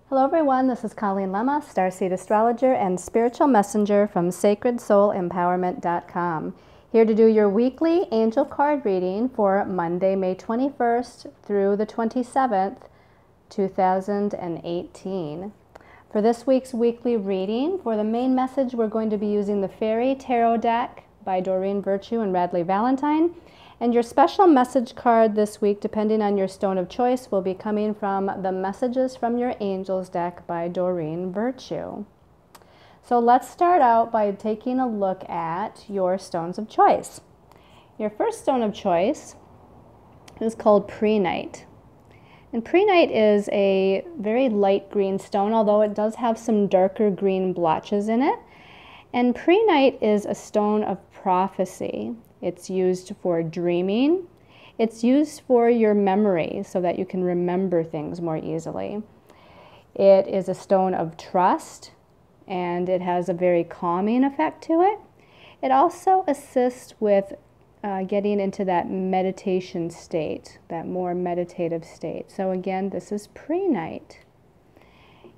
Hello everyone, this is Colleen Lemma, Starseed Astrologer and Spiritual Messenger from SacredSoulEmpowerment.com. Here to do your weekly angel card reading for Monday, May 21st through the 27th, 2018. For this week's weekly reading, for the main message, we're going to be using the Fairy Tarot deck by Doreen Virtue and Radley Valentine. And your special message card this week, depending on your stone of choice, will be coming from the Messages from Your Angels deck by Doreen Virtue. So let's start out by taking a look at your stones of choice. Your first stone of choice is called Prehnite. And Prehnite is a very light green stone, although it does have some darker green blotches in it. And Prehnite is a stone of prophecy. It's used for dreaming. It's used for your memory so that you can remember things more easily. It is a stone of trust, and it has a very calming effect to it. It also assists with getting into that meditation state, that more meditative state. So again, this is Prehnite.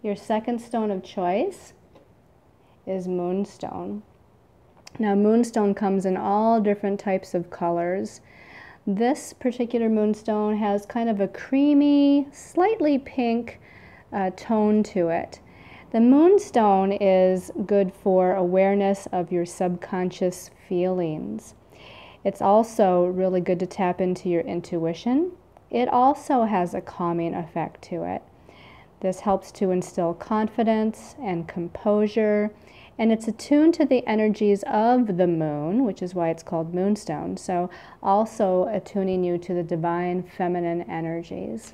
Your second stone of choice is Moonstone. Now, moonstone comes in all different types of colors. This particular moonstone has kind of a creamy, slightly pink tone to it. The moonstone is good for awareness of your subconscious feelings. It's also really good to tap into your intuition. It also has a calming effect to it. This helps to instill confidence and composure. And it's attuned to the energies of the moon, which is why it's called moonstone. So also attuning you to the divine feminine energies.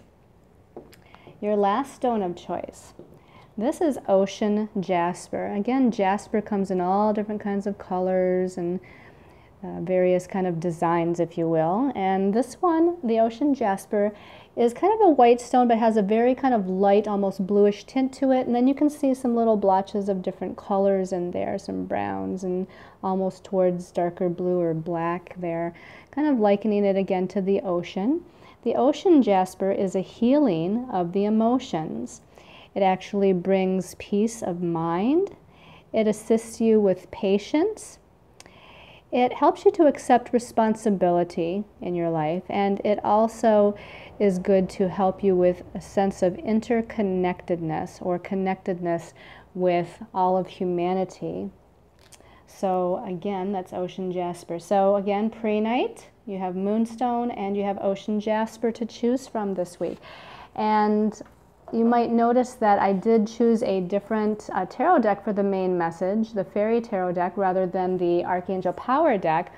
Your last stone of choice. This is Ocean Jasper. Again, jasper comes in all different kinds of colors and various kind of designs, if you will. And this one, the Ocean Jasper, is kind of a white stone, but has a very kind of light, almost bluish tint to it. And then you can see some little blotches of different colors in there, some browns and almost towards darker blue or black there, kind of likening it again to the ocean. The Ocean Jasper is a healing of the emotions. It actually brings peace of mind. It assists you with patience. It helps you to accept responsibility in your life, and it also is good to help you with a sense of interconnectedness or connectedness with all of humanity. So again, that's Ocean Jasper. So again, Prehnite, you have Moonstone, and you have Ocean Jasper to choose from this week. And you might notice that I did choose a different tarot deck for the main message, the Fairy Tarot deck, rather than the Archangel Power deck.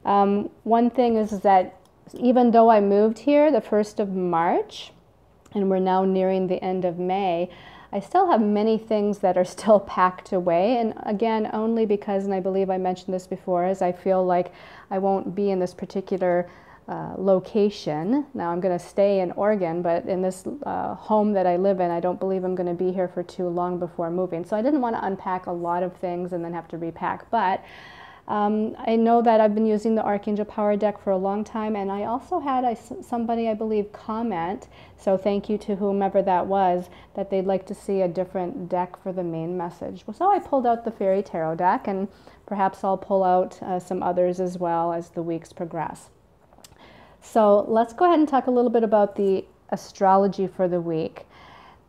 One thing is that even though I moved here the 1st of March, and we're now nearing the end of May, I still have many things that are still packed away. And again, only because, and I believe I mentioned this before, is I feel like I won't be in this particular location. Now I'm going to stay in Oregon, but in this home that I live in, I don't believe I'm going to be here for too long before moving. So I didn't want to unpack a lot of things and then have to repack. But I know that I've been using the Archangel Power deck for a long time, and I also had somebody, I believe, comment, so thank you to whomever that was, that they'd like to see a different deck for the main message. So I pulled out the Fairy Tarot deck, and perhaps I'll pull out some others as well as the weeks progress. So let's go ahead and talk a little bit about the astrology for the week.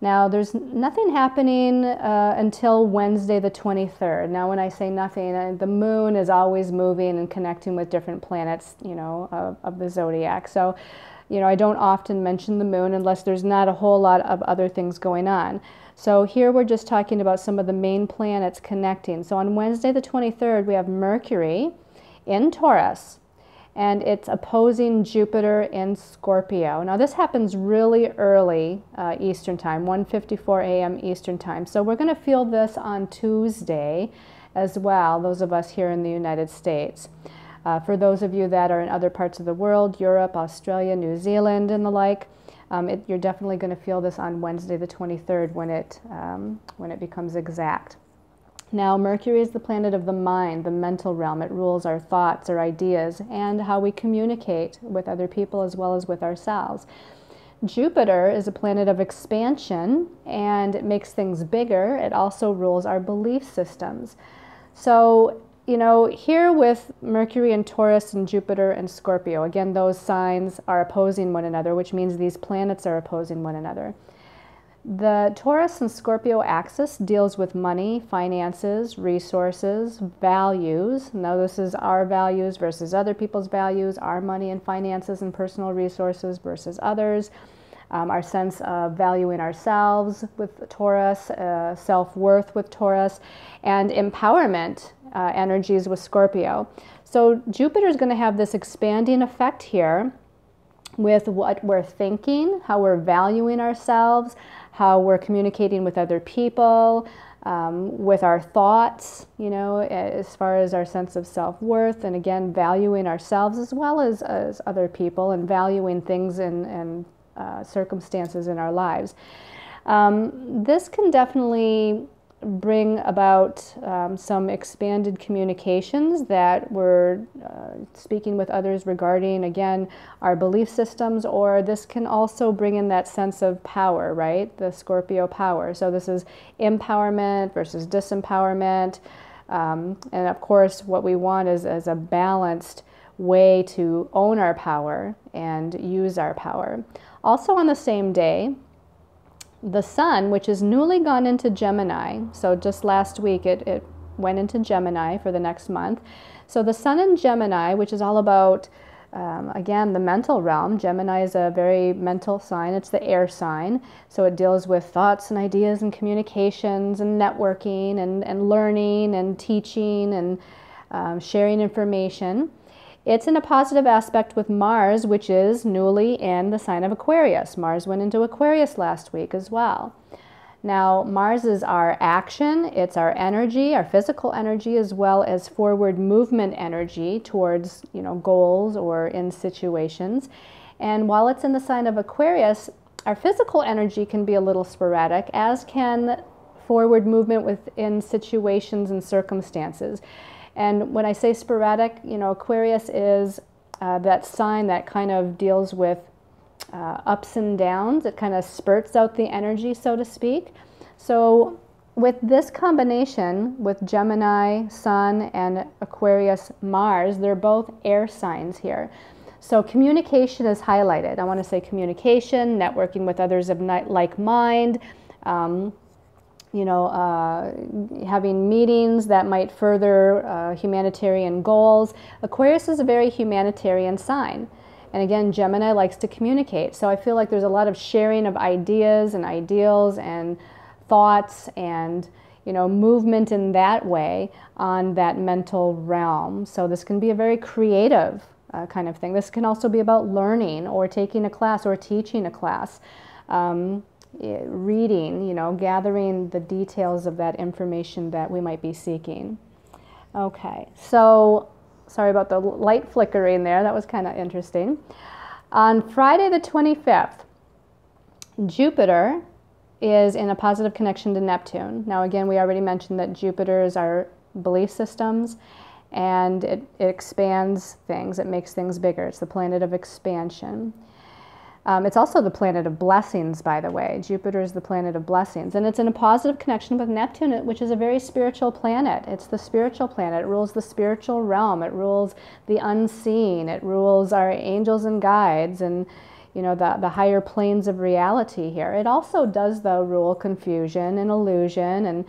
Now, there's nothing happening until Wednesday the 23rd. Now, when I say nothing, the moon is always moving and connecting with different planets, you know, of the zodiac. So, you know, I don't often mention the moon unless there's not a whole lot of other things going on. So here we're just talking about some of the main planets connecting. So on Wednesday the 23rd, we have Mercury in Taurus, and it's opposing Jupiter in Scorpio. Now this happens really early Eastern time, 1:54 a.m. Eastern time. So we're going to feel this on Tuesday as well, those of us here in the United States. For those of you that are in other parts of the world, Europe, Australia, New Zealand, and the like, you're definitely going to feel this on Wednesday the 23rd when it becomes exact. Now, Mercury is the planet of the mind, the mental realm. It rules our thoughts, our ideas, and how we communicate with other people as well as with ourselves. Jupiter is a planet of expansion, and it makes things bigger. It also rules our belief systems. So, you know, here with Mercury and Taurus and Jupiter and Scorpio, again, those signs are opposing one another, which means these planets are opposing one another. The Taurus and Scorpio axis deals with money, finances, resources, values. Now this is our values versus other people's values, our money and finances and personal resources versus others, our sense of valuing ourselves with Taurus, self-worth with Taurus, and empowerment energies with Scorpio. So Jupiter is going to have this expanding effect here with what we're thinking, how we're valuing ourselves, how we're communicating with other people, with our thoughts, you know, as far as our sense of self-worth, and again, valuing ourselves as well as other people, and valuing things and circumstances in our lives. This can definitely bring about some expanded communications that we're speaking with others regarding, again, our belief systems, or this can also bring in that sense of power, right? The Scorpio power. So this is empowerment versus disempowerment. And of course, what we want is a balanced way to own our power and use our power. Also on the same day, the sun, which is newly gone into Gemini, so just last week it went into Gemini for the next month. So the sun in Gemini, which is all about, again, the mental realm. Gemini is a very mental sign. It's the air sign. So it deals with thoughts and ideas and communications and networking and learning and teaching and sharing information. It's in a positive aspect with Mars, which is newly in the sign of Aquarius. Mars went into Aquarius last week as well. Now, Mars is our action, it's our energy, our physical energy, as well as forward movement energy towards, you know, goals or in situations. And while it's in the sign of Aquarius, our physical energy can be a little sporadic, as can forward movement within situations and circumstances. And when I say sporadic, you know, Aquarius is that sign that kind of deals with ups and downs. It kind of spurts out the energy, so to speak. So with this combination, with Gemini, Sun, and Aquarius, Mars, they're both air signs here. So communication is highlighted. I want to say communication, networking with others of like mind, you know, having meetings that might further humanitarian goals. Aquarius is a very humanitarian sign. And again, Gemini likes to communicate. So I feel like there's a lot of sharing of ideas and ideals and thoughts and, you know, movement in that way on that mental realm. So this can be a very creative kind of thing. This can also be about learning or taking a class or teaching a class. Reading, you know, gathering the details of that information that we might be seeking. Okay, so sorry about the light flickering there. That was kind of interesting. On Friday the 25th, Jupiter is in a positive connection to Neptune. Now again, we already mentioned that Jupiter is our belief systems, and it expands things. It makes things bigger. It's the planet of expansion. It's also the planet of blessings, by the way. Jupiter is the planet of blessings. And it's in a positive connection with Neptune, which is a very spiritual planet. It's the spiritual planet. It rules the spiritual realm. It rules the unseen. It rules our angels and guides and, you know, the higher planes of reality here. It also does, though, rule confusion and illusion and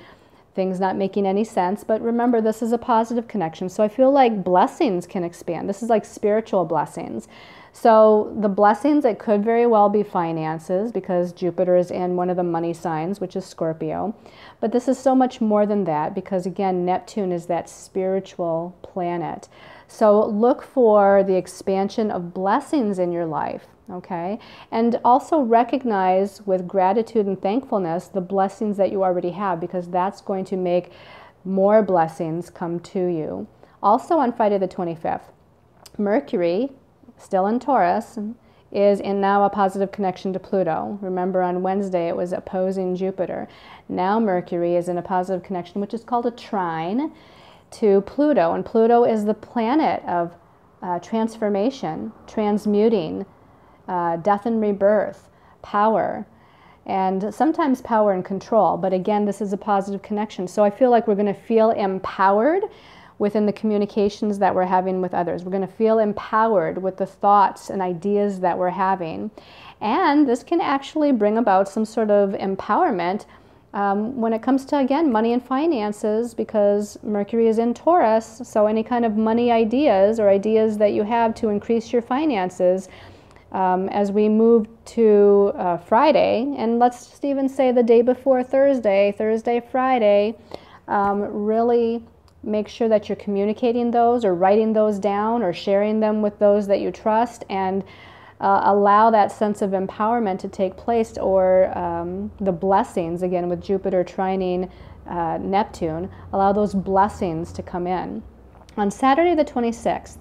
things not making any sense. But remember, this is a positive connection. So I feel like blessings can expand. This is like spiritual blessings. So the blessings, it could very well be finances, because Jupiter is in one of the money signs, which is Scorpio. But this is so much more than that, because again, Neptune is that spiritual planet. So look for the expansion of blessings in your life, okay? And also recognize with gratitude and thankfulness the blessings that you already have, because that's going to make more blessings come to you. Also on Friday the 25th, Mercury, still in Taurus, is in now a positive connection to Pluto. Remember, on Wednesday it was opposing Jupiter. Now Mercury is in a positive connection, which is called a trine, to Pluto. And Pluto is the planet of transformation, transmuting, death and rebirth, power, and sometimes power and control. But again, this is a positive connection. So I feel like we're going to feel empowered within the communications that we're having with others. We're going to feel empowered with the thoughts and ideas that we're having. And this can actually bring about some sort of empowerment when it comes to, again, money and finances, because Mercury is in Taurus. So any kind of money ideas or ideas that you have to increase your finances, as we move to Friday, and let's just even say the day before Thursday, Friday, really make sure that you're communicating those or writing those down or sharing them with those that you trust, and allow that sense of empowerment to take place, or the blessings, again with Jupiter trining Neptune, allow those blessings to come in. On Saturday the 26th,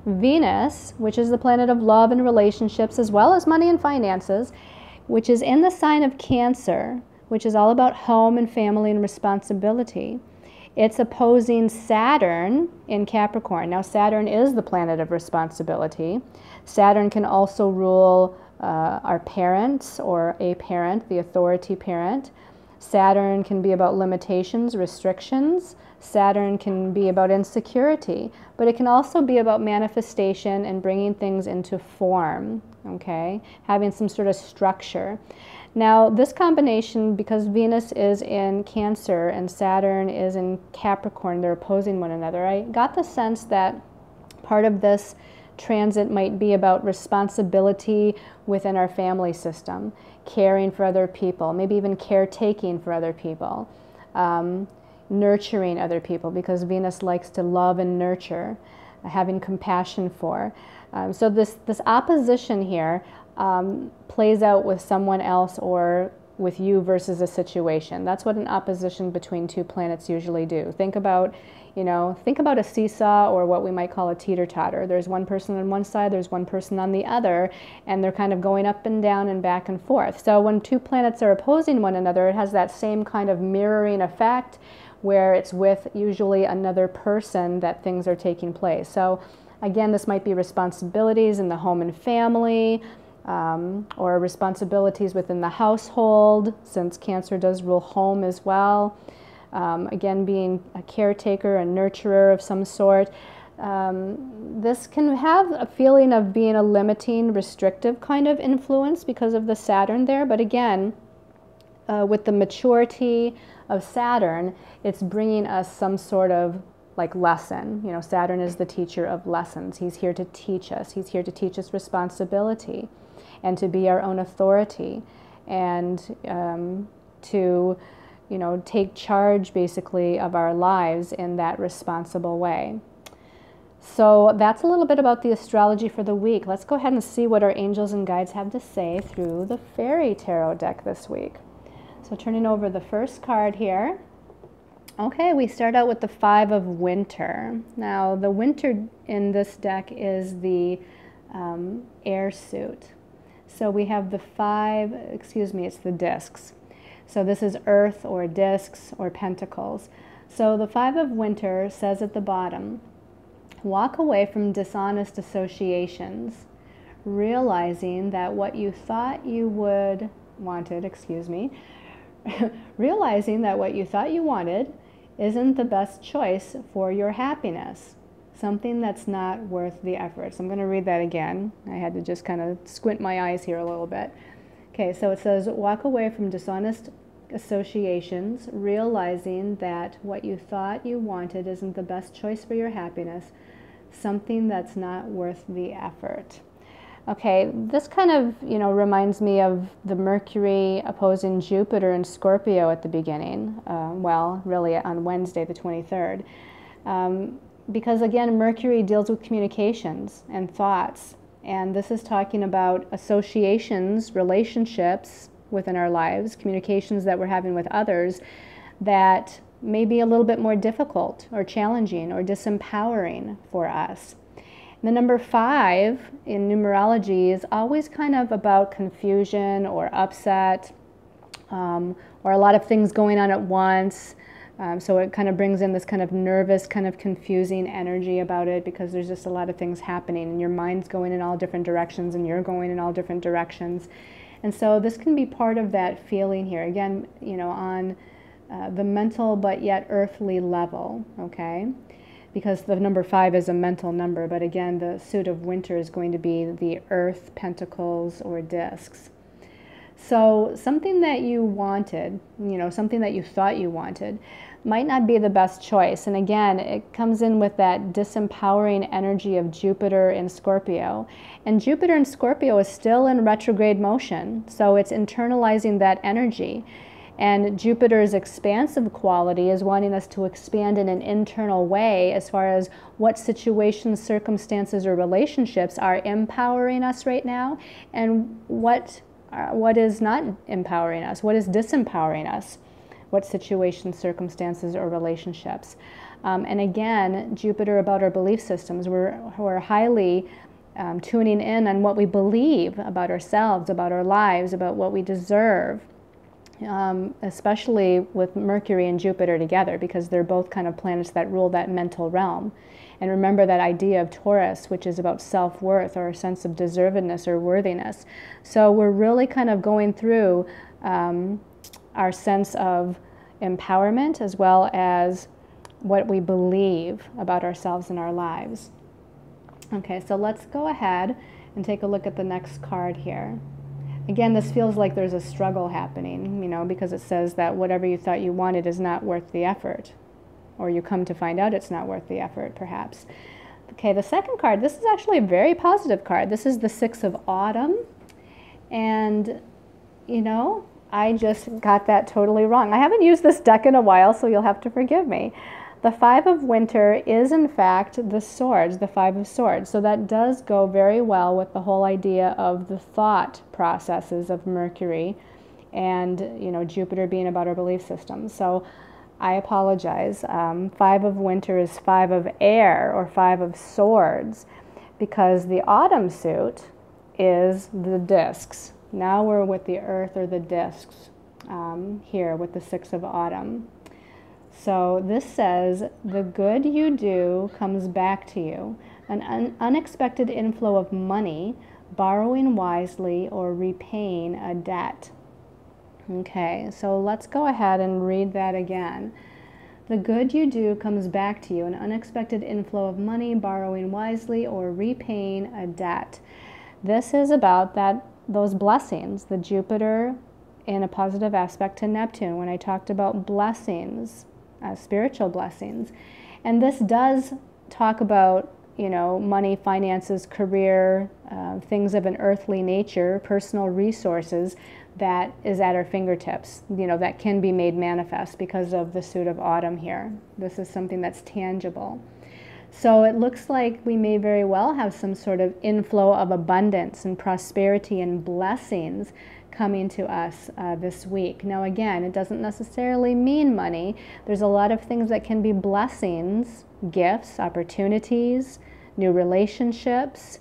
Venus, which is the planet of love and relationships as well as money and finances, which is in the sign of Cancer, which is all about home and family and responsibility. It's opposing Saturn in Capricorn. Now, Saturn is the planet of responsibility. Saturn can also rule our parents or a parent, the authority parent. Saturn can be about limitations, restrictions. Saturn can be about insecurity, but it can also be about manifestation and bringing things into form, okay? Having some sort of structure. Now, this combination, because Venus is in Cancer and Saturn is in Capricorn, they're opposing one another, I got the sense that part of this transit might be about responsibility within our family system, caring for other people, maybe even caretaking for other people, nurturing other people, because Venus likes to love and nurture, having compassion for. So this opposition here plays out with someone else or with you versus a situation. That's what an opposition between two planets usually do. Think about a seesaw, or what we might call a teeter-totter. There's one person on one side, there's one person on the other, and they're kind of going up and down and back and forth. So when two planets are opposing one another, it has that same kind of mirroring effect, where it's with usually another person that things are taking place. So again, this might be responsibilities in the home and family, or responsibilities within the household, since Cancer does rule home as well. Again, being a caretaker, a nurturer of some sort. This can have a feeling of being a limiting, restrictive kind of influence because of the Saturn there. But again, with the maturity of Saturn, it's bringing us some sort of like lesson. Saturn is the teacher of lessons. He's here to teach us. He's here to teach us responsibility and to be our own authority, and to take charge basically of our lives in that responsible way. So that's a little bit about the astrology for the week. Let's go ahead and see what our angels and guides have to say through the Fairy Tarot deck this week. So turning over the first card here. Okay, we start out with the Five of Winter. Now, the winter in this deck is the air suit. So we have the it's the discs. So this is Earth or discs or pentacles. So the Five of Winter says at the bottom, walk away from dishonest associations, realizing that what you thought you realizing that what you thought you wanted isn't the best choice for your happiness, something that's not worth the effort. So I'm going to read that again. I had to just kind of squint my eyes here a little bit. Okay, so it says, walk away from dishonest associations, realizing that what you thought you wanted isn't the best choice for your happiness, something that's not worth the effort. Okay, this kind of, reminds me of the Mercury opposing Jupiter in Scorpio at the beginning. Well, really on Wednesday, the 23rd. Because again, Mercury deals with communications and thoughts. And this is talking about associations, relationships within our lives, communications that we're having with others that may be a little bit more difficult or challenging or disempowering for us. The number 5 in numerology is always kind of about confusion or upset, or a lot of things going on at once. So it kind of brings in this kind of nervous, kind of confusing energy about it, because there's just a lot of things happening and your mind's going in all different directions and you're going in all different directions. And so this can be part of that feeling here. Again, on the mental but yet earthly level, okay? Because the number 5 is a mental number, but again, the suit of winter is going to be the earth, pentacles, or discs. So something that you wanted, something that you thought you wanted, might not be the best choice. And again, it comes in with that disempowering energy of Jupiter in Scorpio. And Jupiter in Scorpio is still in retrograde motion, so it's internalizing that energy. And Jupiter's expansive quality is wanting us to expand in an internal way as far as what situations, circumstances, or relationships are empowering us right now, and what is not empowering us, what is disempowering us, what situations, circumstances, or relationships. And again, Jupiter about our belief systems. We're highly tuning in on what we believe about ourselves, about our lives, about what we deserve. Especially with Mercury and Jupiter together, because they're both kind of planets that rule that mental realm. And remember that idea of Taurus, which is about self-worth or a sense of deservedness or worthiness. So we're really kind of going through our sense of empowerment as well as what we believe about ourselves and our lives. Okay, so let's go ahead and take a look at the next card here. Again, this feels like there's a struggle happening, because it says that whatever you thought you wanted is not worth the effort. Or you come to find out it's not worth the effort, perhaps. Okay, the second card, this is actually a very positive card. This is the 6 of Autumn. And, I just got that totally wrong. I haven't used this deck in a while, so you'll have to forgive me. The 5 of Winter is, in fact, the swords, the 5 of Swords. So that does go very well with the whole idea of the thought processes of Mercury and, Jupiter being about our belief systems. So I apologize. 5 of Winter is 5 of Air, or 5 of Swords, because the Autumn suit is the discs. Now we're with the Earth or the discs here with the 6 of Autumn. So this says, the good you do comes back to you. An unexpected inflow of money, borrowing wisely, or repaying a debt. Okay, so let's go ahead and read that again. The good you do comes back to you. An unexpected inflow of money, borrowing wisely, or repaying a debt. This is about those blessings, the Jupiter in a positive aspect to Neptune, when I talked about blessings. Spiritual blessings. And this does talk about, money, finances, career, things of an earthly nature, personal resources that is at our fingertips, that can be made manifest because of the suit of Autumn here. This is something that's tangible. So it looks like we may very well have some sort of inflow of abundance and prosperity and blessings coming to us this week. Now again, it doesn't necessarily mean money. There's a lot of things that can be blessings, gifts, opportunities, new relationships,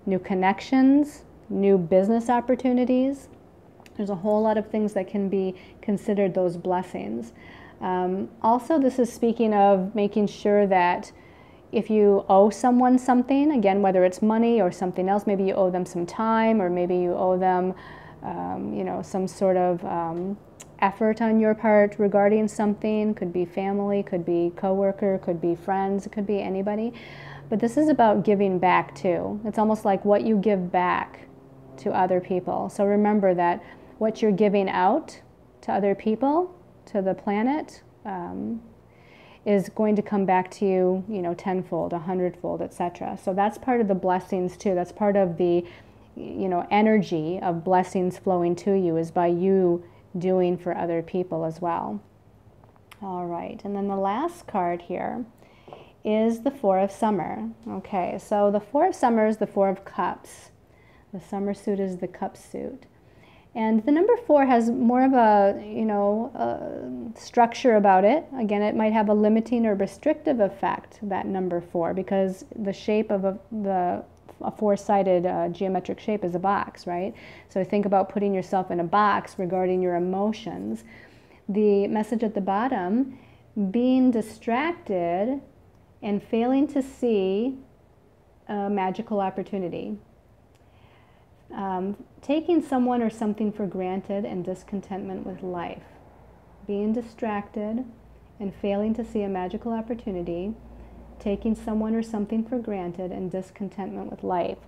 new connections, new business opportunities. There's a whole lot of things that can be considered those blessings. Also, this is speaking of making sure that if you owe someone something, again, whether it's money or something else, maybe you owe them some time, or maybe you owe them some sort of effort on your part regarding something. Could be family, could be coworker, could be friends, it could be anybody. But this is about giving back too. It's almost like what you give back to other people. So remember that what you're giving out to other people, to the planet, is going to come back to you, tenfold, 100-fold, etc. So that's part of the blessings too. That's part of the energy of blessings flowing to you, is by you doing for other people as well. All right, and then the last card here is the 4 of Summer. Okay, so the 4 of Summer is the 4 of Cups. The Summer suit is the Cup suit. And the number 4 has more of a, structure about it. Again, it might have a limiting or restrictive effect, that number 4, because the shape of a four-sided geometric shape is a box, right? So think about putting yourself in a box regarding your emotions. The message at the bottom, being distracted and failing to see a magical opportunity. taking someone or something for granted and discontentment with life. Being distracted and failing to see a magical opportunity, taking someone or something for granted and discontentment with life.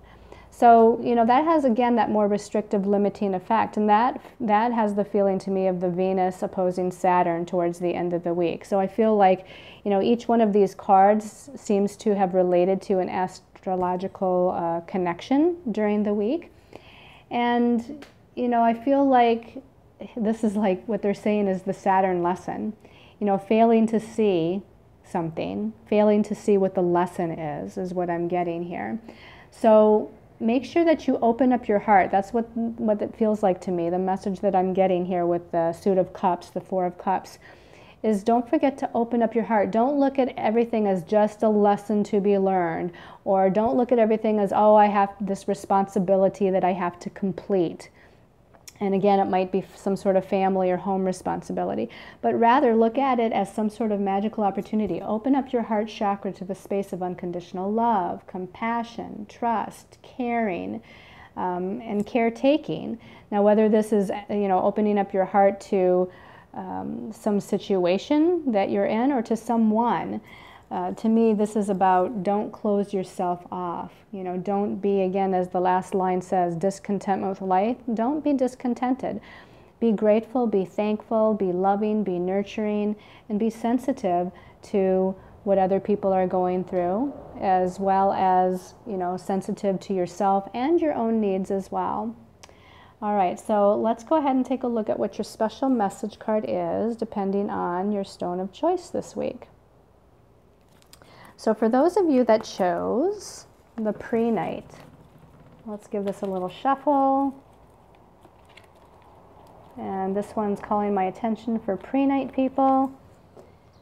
So, that has, again, that more restrictive, limiting effect. And that has the feeling to me of the Venus opposing Saturn towards the end of the week. So I feel like, each one of these cards seems to have related to an astrological connection during the week. And, I feel like this is like what they're saying is the Saturn lesson. Failing to see something, failing to see what the lesson is what I'm getting here. So make sure that you open up your heart. That's what it feels like to me. The message that I'm getting here with the Suit of Cups, the Four of Cups, is don't forget to open up your heart. Don't look at everything as just a lesson to be learned, or don't look at everything as, oh, I have this responsibility that I have to complete. And again, it might be some sort of family or home responsibility, but rather look at it as some sort of magical opportunity. Open up your heart chakra to the space of unconditional love, compassion, trust, caring, and caretaking. Now, whether this is, opening up your heart to some situation that you're in or to someone, to me, this is about don't close yourself off. Don't be, again, as the last line says, discontentment with life. Don't be discontented. Be grateful, be thankful, be loving, be nurturing, and be sensitive to what other people are going through, as well as, sensitive to yourself and your own needs as well. All right, so let's go ahead and take a look at what your special message card is, depending on your stone of choice this week. So for those of you that chose the pre-night, let's give this a little shuffle. And this one's calling my attention for pre-night people.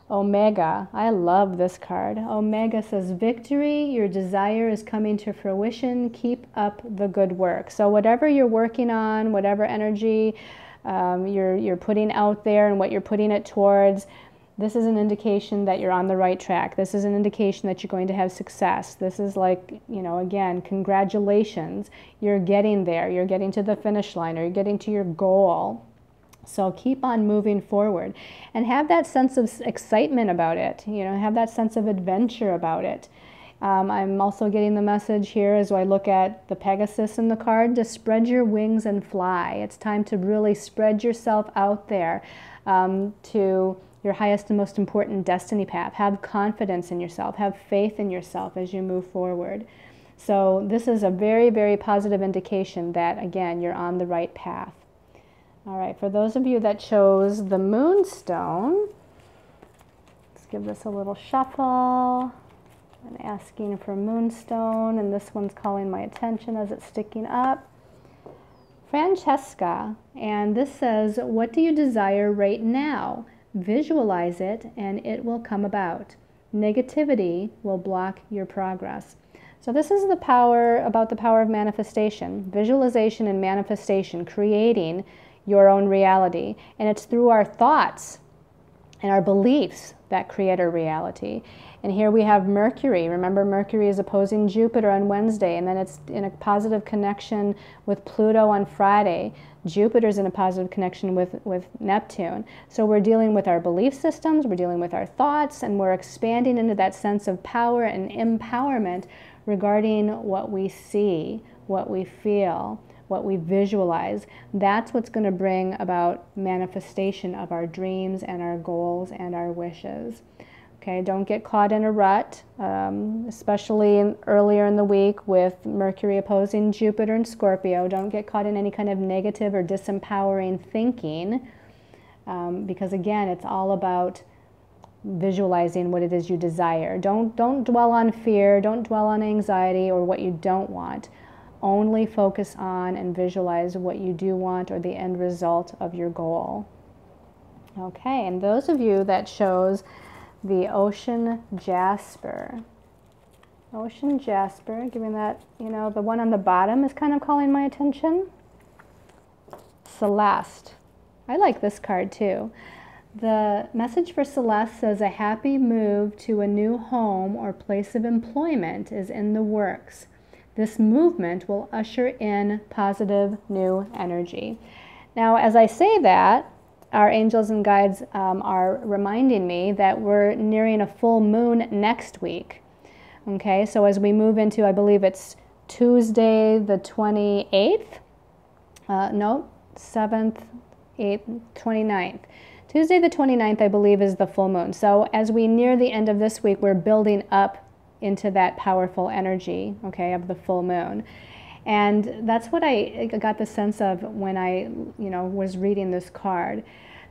Omega, I love this card. Omega says, victory, your desire is coming to fruition. Keep up the good work. So whatever you're working on, whatever energy you're putting out there and what you're putting it towards, this is an indication that you're on the right track. This is an indication that you're going to have success. This is like, again, congratulations. You're getting there. You're getting to the finish line, or you're getting to your goal. So keep on moving forward and have that sense of excitement about it. Have that sense of adventure about it. I'm also getting the message here as I look at the Pegasus in the card to spread your wings and fly. It's time to really spread yourself out there to your highest and most important destiny path. Have confidence in yourself. Have faith in yourself as you move forward. So this is a very, very positive indication that, again, you're on the right path. All right, for those of you that chose the Moonstone, let's give this a little shuffle. I'm asking for Moonstone, and this one's calling my attention as it's sticking up. Francesca, and this says, what do you desire right now? Visualize it and it will come about. Negativity will block your progress. So this is the power of manifestation, visualization and manifestation, creating your own reality. And it's through our thoughts and our beliefs that create our reality. And here we have Mercury. Remember, Mercury is opposing Jupiter on Wednesday, and then it's in a positive connection with Pluto on Friday. Jupiter's in a positive connection with Neptune. So we're dealing with our belief systems, we're dealing with our thoughts, and we're expanding into that sense of power and empowerment regarding what we see, what we feel, what we visualize. That's what's going to bring about manifestation of our dreams and our goals and our wishes. Okay, don't get caught in a rut, especially earlier in the week with Mercury opposing Jupiter and Scorpio. Don't get caught in any kind of negative or disempowering thinking, because again, it's all about visualizing what it is you desire. Don't dwell on fear, don't dwell on anxiety or what you don't want. Only focus on and visualize what you do want or the end result of your goal. Okay, and those of you that chose the Ocean Jasper. Ocean Jasper, giving that, the one on the bottom is kind of calling my attention. Celeste. I like this card too. The message for Celeste says a happy move to a new home or place of employment is in the works. this movement will usher in positive new energy. Now, as I say that, our angels and guides are reminding me that we're nearing a full moon next week. Okay, so as we move into, I believe it's Tuesday the 28th, no, 7th, 8th, 29th. Tuesday the 29th, I believe, is the full moon. So as we near the end of this week, we're building up into that powerful energy, okay, of the full moon. And that's what I got the sense of when I, was reading this card.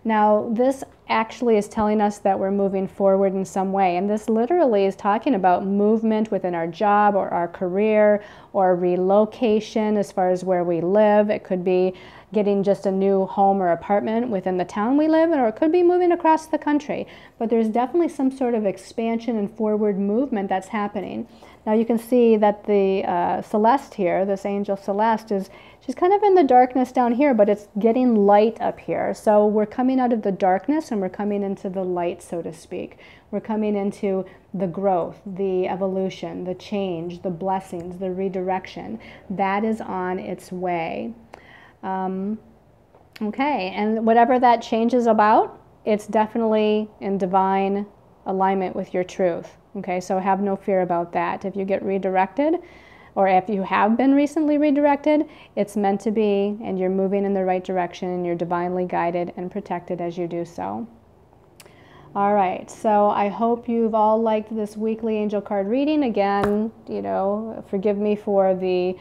Now, this actually is telling us that we're moving forward in some way. And this literally is talking about movement within our job or our career or relocation as far as where we live. It could be getting just a new home or apartment within the town we live in, or it could be moving across the country. But there's definitely some sort of expansion and forward movement that's happening. Now you can see that the Celeste here, this angel Celeste, she's kind of in the darkness down here, but it's getting light up here. So we're coming out of the darkness and we're coming into the light, so to speak. We're coming into the growth, the evolution, the change, the blessings, the redirection. That is on its way. Okay, and whatever that change is about, it's definitely in divine alignment with your truth. Okay, so have no fear about that. If you get redirected, or if you have been recently redirected, it's meant to be, and you're moving in the right direction, and you're divinely guided and protected as you do so. All right, so I hope you've all liked this weekly angel card reading. Again, forgive me for the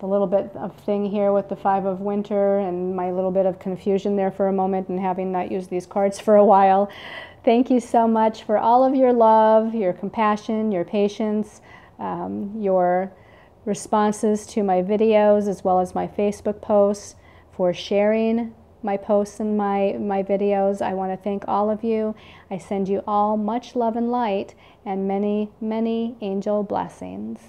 little bit of thing here with the Five of Winter and my little bit of confusion there for a moment and having not used these cards for a while. Thank you so much for all of your love, your compassion, your patience, your responses to my videos as well as my Facebook posts, for sharing my posts and my videos. I want to thank all of you. I send you all much love and light and many, many angel blessings.